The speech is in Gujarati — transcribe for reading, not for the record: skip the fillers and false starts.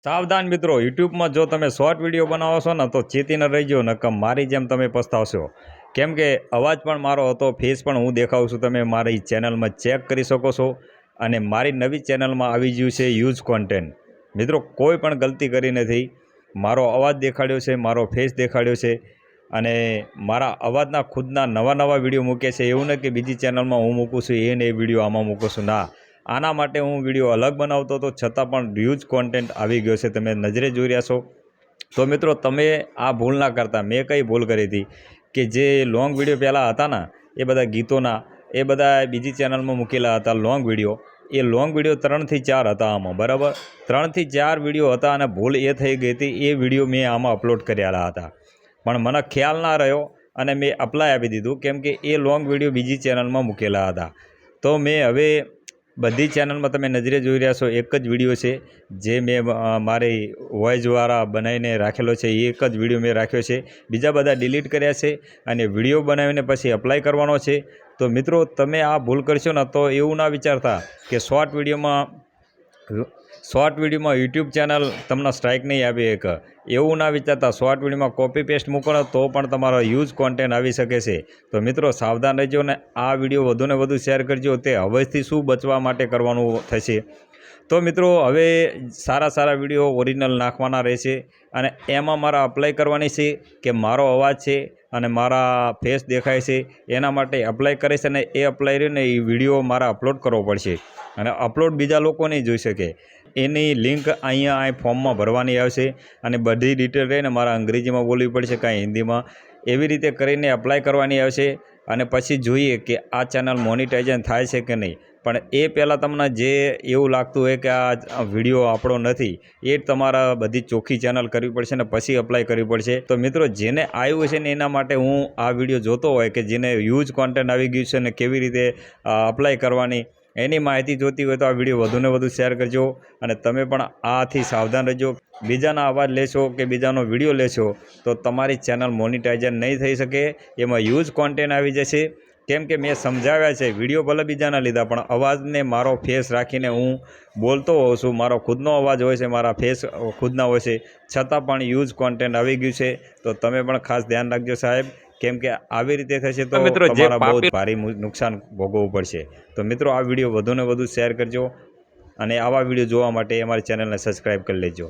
સાવધાન મિત્રો, યુટ્યુબમાં જો તમે શોર્ટ વિડીયો બનાવો છો ને તો ચેતીને રહીજો, નકમ મારી જેમ તમે પસ્તાવશો. કેમ કે અવાજ પણ મારો હતો, ફેસ પણ હું દેખાઉં છું, તમે મારી ચેનલમાં ચેક કરી શકો છો. અને મારી નવી ચેનલમાં આવી ગયું છે યુઝ કોન્ટેન્ટ. મિત્રો, કોઈ પણ ગલતી કરી નથી. મારો અવાજ દેખાડ્યો છે, મારો ફેસ દેખાડ્યો છે, અને મારા અવાજના ખુદના નવા નવા વિડીયો મૂકે છે. એવું નહીં કે બીજી ચેનલમાં હું મૂકું છું એને એ વિડીયો આમાં મૂકું છું, ના. આના માટે હું વિડીયો અલગ બનાવતો હતો, છતાં પણ યુઝ કોન્ટેન્ટ આવી ગયો છે, તમે નજરે જોઈ રહ્યા છો. તો મિત્રો, તમે આ ભૂલ ના કરતા. મેં કઈ ભૂલ કરી હતી કે જે લોંગ વિડીયો પહેલાં હતા ને એ બધા ગીતોના, એ બધા બીજી ચેનલમાં મૂકેલા હતા લોંગ વિડીયો. એ લોંગ વિડીયો 3 થી 4 હતા આમાં, બરાબર. 3 થી 4 વિડીયો હતા અને ભૂલ એ થઈ ગઈ હતી, એ વિડીયો મેં આમાં અપલોડ કરેલા હતા, પણ મને ખ્યાલ ના રહ્યો અને મેં અપ્લાય આપી દીધું, કેમ કે એ લોંગ વિડીયો બીજી ચેનલમાં મૂકેલા હતા. તો મેં હવે બધી ચેનલમાં તમે નજરે જોઈ રહ્યા છો, એક જ વિડીયો છે જે મેં મારી વોઇસ દ્વારા બનાવીને રાખેલો છે. એ એક જ વિડીયો મેં રાખ્યો છે, બીજા બધા ડિલીટ કર્યા છે અને વિડીયો બનાવીને પછી અપ્લાય કરવાનો છે. તો મિત્રો, તમે આ ભૂલ કરશો ને તો એવું ના વિચારતા કે શોર્ટ વિડીયોમાં યુટ્યુબ ચેનલ તમને સ્ટ્રાઇક નહીં આપી એક. એવું ના વિચારતા. શોર્ટ વિડીયોમાં કોપી પેસ્ટ મૂકો ને તો પણ તમારો યુઝ કોન્ટેન્ટ આવી શકે છે. તો મિત્રો, સાવધાન રહેજો ને આ વિડીયો વધુને વધુ શેર કરજો. તે હવેથી શું બચવા માટે કરવાનું થશે. તો મિત્રો, હવે સારા વિડીયો ઓરિજિનલ નાખવાના રહેશે અને એમાં મારા અપ્લાય કરવાની છે કે મારો અવાજ છે અને મારા ફેસ દેખાય છે, એના માટે અપ્લાય કરે છે. ને એ અપ્લાય રહ્યો ને એ વિડીયો મારા અપલોડ કરવો પડશે, અને અપલોડ બીજા લોકો નહીં જોઈ શકે. એની લિંક અહીં ફોર્મમાં ભરવાની આવશે અને બધી ડિટેલ રહીને મારા અંગ્રેજીમાં બોલવી પડશે, કાંઈ હિન્દીમાં. એવી રીતે કરીને અપ્લાય કરવાની આવશે અને પછી જોઈએ કે આ ચેનલ મોનિટાઇઝેશન થાય છે કે નહીં. પણ એ પહેલાં તમને જે એવું લાગતું હોય કે આ વિડીયો આપણો નથી, એ તમારા બધી ચોખ્ખી ચેનલ કરવી પડશે ને પછી અપ્લાય કરવી પડશે. તો મિત્રો, જેને આવ્યું છે ને એના માટે હું આ વિડીયો જોતો હોય કે જેને યુઝ કોન્ટેન્ટ આવી ગયું છે ને કેવી રીતે અપ્લાય કરવાની એની માહિતી જોતી હોય તો આ વિડીયો વધુને વધુ શેર કરજો. અને તમે પણ આથી સાવધાન રહેજો. બીજાના અવાજ લેશો કે બીજાનો વિડીયો લેશો તો તમારી ચેનલ મોનિટાઇઝેશન નહીં થઈ શકે, એમાં યુઝ કોન્ટેન્ટ આવી જશે. કેમ કે મેં સમજાવ્યા છે, વિડીયો ભલે બીજાના લીધા પણ અવાજને મારો ફેસ રાખીને હું બોલતો હોઉં છું, મારો ખુદનો અવાજ હોય છે, મારા ફેસ ખુદના હોય છે, છતાં પણ યુઝ કોન્ટેન્ટ આવી ગયું છે. તો તમે પણ ખાસ ધ્યાન રાખજો સાહેબ, કેમ કે આવી રીતે થશે તો તમારા બહુ જ ભારે નુકસાન ભોગવવું પડશે. તો મિત્રો, આ વિડીયો વધુને વધુ શેર કરજો અને આવા વિડીયો જોવા માટે અમારી ચેનલને સબસ્ક્રાઈબ કરી લેજો.